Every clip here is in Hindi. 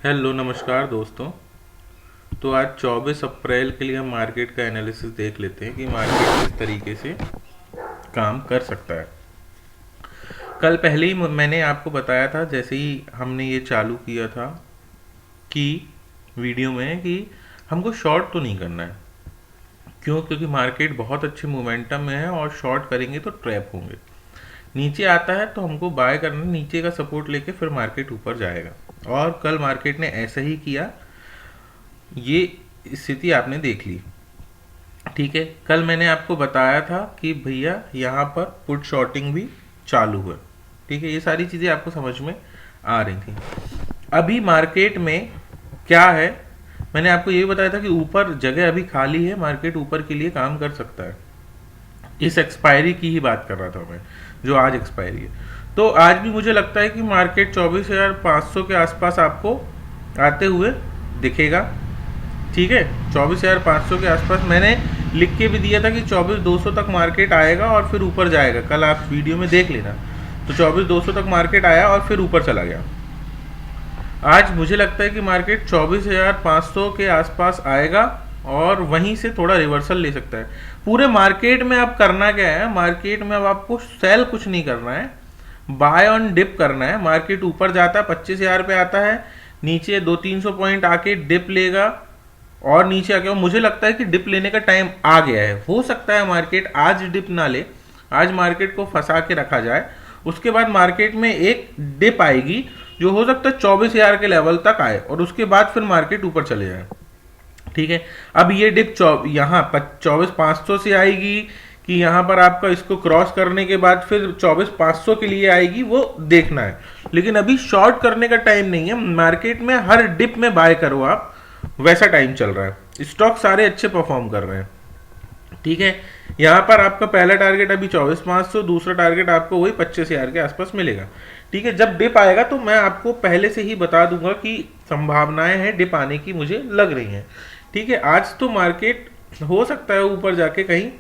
हेलो नमस्कार दोस्तों। तो आज 24 अप्रैल के लिए हम मार्केट का एनालिसिस देख लेते हैं कि मार्केट किस तरीके से काम कर सकता है। कल पहले ही मैंने आपको बताया था, जैसे ही हमने ये चालू किया था कि वीडियो में, कि हमको शॉर्ट तो नहीं करना है। क्यों? क्योंकि मार्केट बहुत अच्छे मोमेंटम में है और शॉर्ट करेंगे तो ट्रैप होंगे। नीचे आता है तो हमको बाय करना, नीचे का सपोर्ट लेके फिर मार्केट ऊपर जाएगा। और कल मार्केट ने ऐसा ही किया, ये स्थिति आपने देख ली। ठीक है, कल मैंने आपको बताया था कि भैया यहाँ पर पुट शॉर्टिंग भी चालू है। ठीक है, ये सारी चीज़ें आपको समझ में आ रही थी। अभी मार्केट में क्या है, मैंने आपको ये बताया था कि ऊपर जगह अभी खाली है, मार्केट ऊपर के लिए काम कर सकता है। इस एक्सपायरी की ही बात कर रहा था मैं, जो आज एक्सपायरी है। तो आज भी मुझे लगता है कि मार्केट 24,500 के आसपास आपको आते हुए दिखेगा। ठीक है, 24,500 के आसपास मैंने लिख के भी दिया था कि 24,200 तक मार्केट आएगा और फिर ऊपर जाएगा। कल आप वीडियो में देख लेना। तो 24,200 तक मार्केट आया और फिर ऊपर चला गया। आज मुझे लगता है कि मार्केट 24,500 के आसपास आएगा और वहीं से थोड़ा रिवर्सल ले सकता है। पूरे मार्केट में अब करना क्या है, मार्केट में अब आपको सेल कुछ नहीं करना है, बाय ऑन डिप करना है। मार्केट ऊपर जाता है, 25,000 पे आता है, नीचे 200-300 पॉइंट आके डिप लेगा और नीचे आके, मुझे लगता है कि डिप लेने का टाइम आ गया है। हो सकता है मार्केट आज डिप ना ले, आज मार्केट को फंसा के रखा जाए। उसके बाद मार्केट में एक डिप आएगी जो हो सकता है 24,000 के लेवल तक आए और उसके बाद फिर मार्केट ऊपर चले जाए। ठीक है, अब ये डिप यहाँ 24,500 से आएगी कि यहाँ पर आपका इसको क्रॉस करने के बाद फिर 24,500 के लिए आएगी, वो देखना है। लेकिन अभी शॉर्ट करने का टाइम नहीं है। मार्केट में हर डिप में बाय करो आप, वैसा टाइम चल रहा है। स्टॉक सारे अच्छे परफॉर्म कर रहे हैं। ठीक है, यहाँ पर आपका पहला टारगेट अभी 24,500, दूसरा टारगेट आपको वही 25,000 के आसपास मिलेगा। ठीक है, जब डिप आएगा तो मैं आपको पहले से ही बता दूंगा कि संभावनाएं हैं डिप आने की, मुझे लग रही हैं। ठीक है, आज तो मार्केट हो सकता है ऊपर जाके कहीं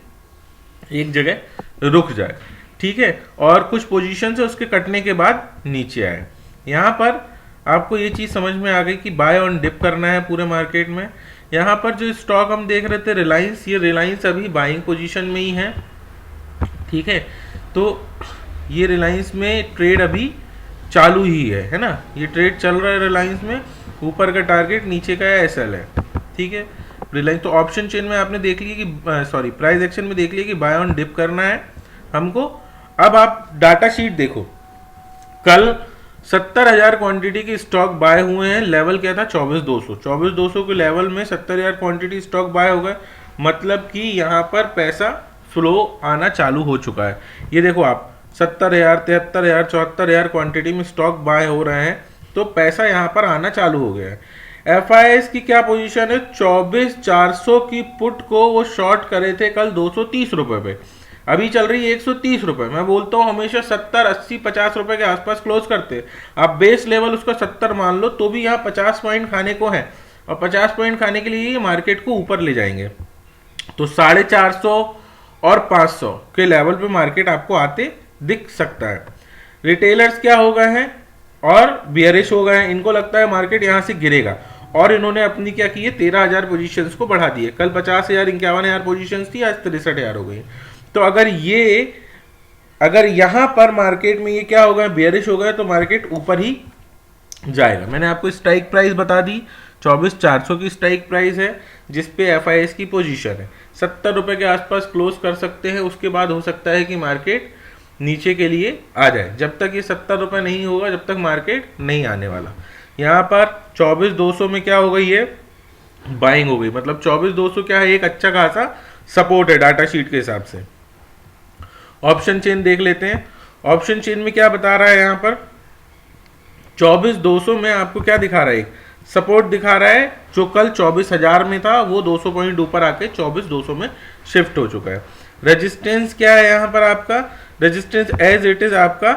एक जगह रुक जाए। ठीक है, और कुछ पोजीशन से उसके कटने के बाद नीचे आए। यहाँ पर आपको ये चीज़ समझ में आ गई कि बाय ऑन डिप करना है पूरे मार्केट में। यहाँ पर जो स्टॉक हम देख रहे थे रिलायंस, ये रिलायंस अभी बाइंग पोजीशन में ही है। ठीक है, तो ये रिलायंस में ट्रेड अभी चालू ही है ना, ये ट्रेड चल रहा है रिलायंस में। ऊपर का टारगेट, नीचे का एसएल है। ठीक है, रिलायंस तो ऑप्शन चेन में आपने देख लिया कि सॉरी प्राइस एक्शन में देख लिया कि बाय ऑन डिप करना है हमको। अब आप डाटा शीट देखो, कल 70,000 क्वांटिटी के स्टॉक बाय हुए हैं। लेवल क्या था? 24,200। 24,200 के लेवल में 70,000 क्वांटिटी स्टॉक बाय हो गए, मतलब कि यहाँ पर पैसा फ्लो आना चालू हो चुका है। ये देखो आप, 70,000, 73,000, 74,000 क्वांटिटी में स्टॉक बाय हो रहे हैं, तो पैसा यहाँ पर आना चालू हो गया है। एफआईएस की क्या पोजीशन है? 24,400 की पुट को वो शॉर्ट करे थे कल 230 रुपए पे, अभी चल रही है 130 रुपए। मैं बोलता हूँ हमेशा 70, 80, 50 रुपए के आसपास क्लोज करते। आप बेस लेवल उसका 70 मान लो तो भी यहाँ 50 पॉइंट खाने को है, और 50 पॉइंट खाने के लिए मार्केट को ऊपर ले जाएंगे। तो 450 और 500 के लेवल पे मार्केट आपको आते दिख सकता है। रिटेलर्स क्या हो गए हैं और बियरिश हो गए हैं, इनको लगता है मार्केट यहाँ से गिरेगा, और इन्होंने अपनी क्या की है, 13,000 पोजीशंस को बढ़ा दिए। कल 50,000, 51,000 पोजीशंस थी, आज 63,000 हो गई। तो अगर यहाँ पर मार्केट में ये क्या होगा, बियरिश हो गया, तो मार्केट ऊपर ही जाएगा। मैंने आपको स्ट्राइक प्राइस बता दी, 24,400 की स्ट्राइक प्राइस है, जिसपे एफआईएस की पोजीशन है। 70 रुपए के आसपास क्लोज कर सकते हैं, उसके बाद हो सकता है कि मार्केट नीचे के लिए आ जाए। जब तक ये 70 रुपए नहीं होगा, जब तक मार्केट नहीं आने वाला। यहाँ पर 24,200 में क्या हो गई है, बाइंग हो गई, मतलब 24,200 क्या है, एक अच्छा खासा सपोर्ट है डाटा शीट के हिसाब से। ऑप्शन चेन देख लेते हैं। ऑप्शन चेन में क्या बता रहा है, यहाँ पर 24,200 में आपको क्या दिखा रहा है, एक सपोर्ट दिखा रहा है, जो कल 24,000 में था, वो 200 पॉइंट ऊपर आके 24,200 में शिफ्ट हो चुका है। रेजिस्टेंस क्या है यहाँ पर आपका, रेजिस्टेंस एज इट इज आपका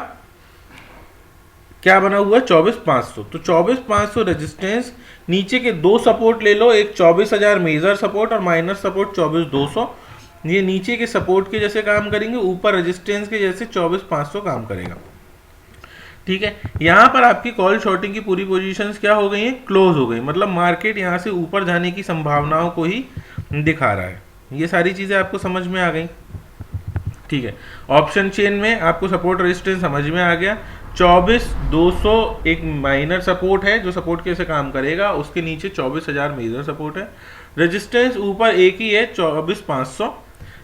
क्या बना हुआ है, 24,500। तो 24,500 रेजिस्टेंस, नीचे के दो सपोर्ट ले लो, एक 24,000 मेजर सपोर्ट और माइनर सपोर्ट 24,200। ये नीचे के सपोर्ट के जैसे काम करेंगे, ऊपर रेजिस्टेंस के जैसे 24,500 काम करेगा। ठीक है, यहाँ पर आपकी कॉल शॉर्टिंग की पूरी पोजीशंस क्या हो गई हैं, क्लोज हो गई, मतलब मार्केट यहाँ से ऊपर जाने की संभावनाओं को ही दिखा रहा है। ये सारी चीज़ें आपको समझ में आ गई, ठीक है। ऑप्शन चेन में आपको सपोर्ट रेजिस्टेंस समझ में आ गया। 24,200 एक माइनर सपोर्ट है जो सपोर्ट कैसे काम करेगा, उसके नीचे 24,000 मेजर सपोर्ट है। रेजिस्टेंस ऊपर एक ही है 24,500,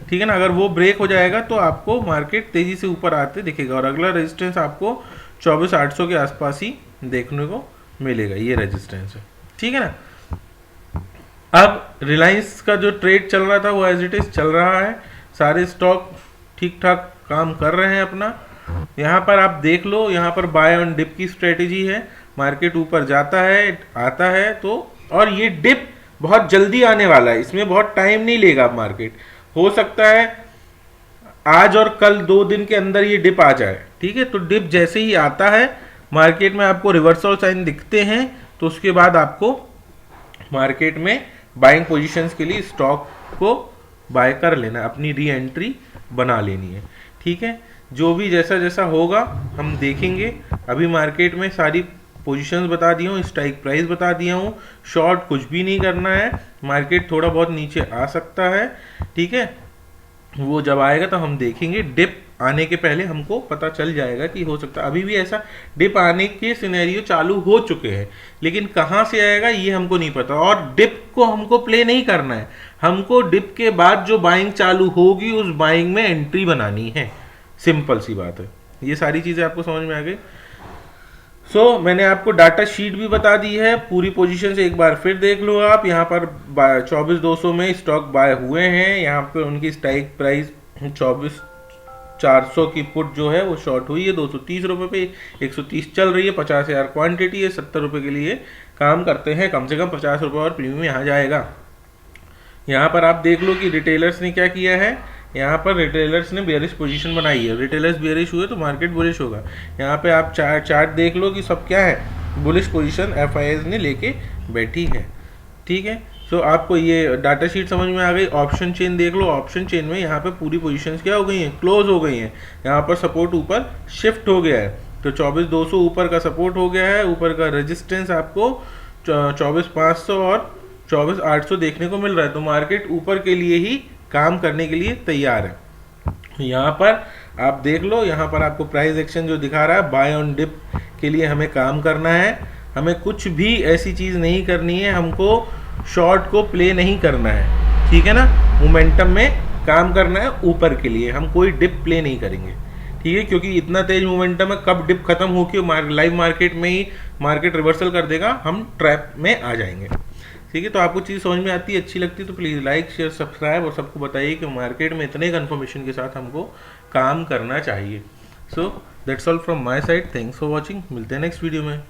ठीक है ना। अगर वो ब्रेक हो जाएगा तो आपको मार्केट तेजी से ऊपर आते दिखेगा, और अगला रेजिस्टेंस आपको 24,800 के आसपास ही देखने को मिलेगा, ये रेजिस्टेंस है, ठीक है ना। अब रिलायंस का जो ट्रेड चल रहा था वो एज इट इज चल रहा है, सारे स्टॉक ठीक ठाक काम कर रहे हैं अपना। यहाँ पर आप देख लो, यहाँ पर बाय ऑन डिप की स्ट्रेटेजी है, मार्केट ऊपर जाता है आता है तो, और ये डिप बहुत जल्दी आने वाला है, इसमें बहुत टाइम नहीं लेगा मार्केट, हो सकता है आज और कल 2 दिन के अंदर ये डिप आ जाए, ठीक है। तो डिप जैसे ही आता है मार्केट में आपको रिवर्सल साइन दिखते हैं, तो उसके बाद आपको मार्केट में बाइंग पोजीशंस के लिए स्टॉक को बाय कर लेना, अपनी री एंट्री बना लेनी है, ठीक है। जो भी जैसा जैसा होगा हम देखेंगे। अभी मार्केट में सारी पोजीशंस बता दिया हूँ, स्ट्राइक प्राइस बता दिया हूँ, शॉर्ट कुछ भी नहीं करना है, मार्केट थोड़ा बहुत नीचे आ सकता है, ठीक है। वो जब आएगा तो हम देखेंगे, डिप आने के पहले हमको पता चल जाएगा कि हो सकता है, अभी भी ऐसा डिप आने के सिनेरियो चालू हो चुके हैं, लेकिन कहाँ से आएगा ये हमको नहीं पता। और डिप को हमको प्ले नहीं करना है, हमको डिप के बाद जो बाइंग चालू होगी उस बाइंग में एंट्री बनानी है, सिंपल सी बात है। ये सारी चीज़ें आपको समझ में आ गई। मैंने आपको डाटा शीट भी बता दी है, पूरी पोजीशन से एक बार फिर देख लो आप। यहाँ पर 24,200 में स्टॉक बाय हुए हैं, यहाँ पे उनकी स्ट्राइक प्राइस 24,400 की पुट जो है वो शॉर्ट हुई है 230 रुपये पे, 130 चल रही है, 50,000 क्वांटिटी है, 70 रुपये के लिए काम करते हैं, कम से कम 50 रुपये और प्रीमियम यहाँ जाएगा। यहाँ पर आप देख लो कि रिटेलर्स ने क्या किया है, यहाँ पर रिटेलर्स ने बेयरिश पोजीशन बनाई है, रिटेलर्स बेयरिश हुए तो मार्केट बुलिश होगा। यहाँ पे आप चार्ट देख लो कि सब क्या है, बुलिश पोजीशन एफआईआईज ने लेके बैठी है, ठीक है। आपको ये डाटा शीट समझ में आ गई। ऑप्शन चेन देख लो, ऑप्शन चेन में यहाँ पे पूरी पोजीशंस क्या हो गई हैं, क्लोज हो गई हैं। यहाँ पर सपोर्ट ऊपर शिफ्ट हो गया है, तो 24,200 ऊपर का सपोर्ट हो गया है, ऊपर का रेजिस्टेंस आपको 24,500 और 24,800 देखने को मिल रहा है, तो मार्केट ऊपर के लिए ही काम करने के लिए तैयार है। यहाँ पर आप देख लो, यहाँ पर आपको प्राइस एक्शन जो दिखा रहा है, बाय ऑन डिप के लिए हमें काम करना है, हमें कुछ भी ऐसी चीज़ नहीं करनी है, हमको शॉर्ट को प्ले नहीं करना है, ठीक है ना। मोमेंटम में काम करना है ऊपर के लिए, हम कोई डिप प्ले नहीं करेंगे, ठीक है, क्योंकि इतना तेज मोमेंटम है, कब डिप खत्म होकर लाइव मार्केट में ही मार्केट रिवर्सल कर देगा, हम ट्रैप में आ जाएंगे, ठीक है। तो आपको चीज़ समझ में आती है, अच्छी लगती है तो प्लीज़ लाइक शेयर सब्सक्राइब, और सबको बताइए कि मार्केट में इतने कन्फर्मेशन के साथ हमको काम करना चाहिए। So that's all from my side, thanks for watching, मिलते हैं नेक्स्ट वीडियो में।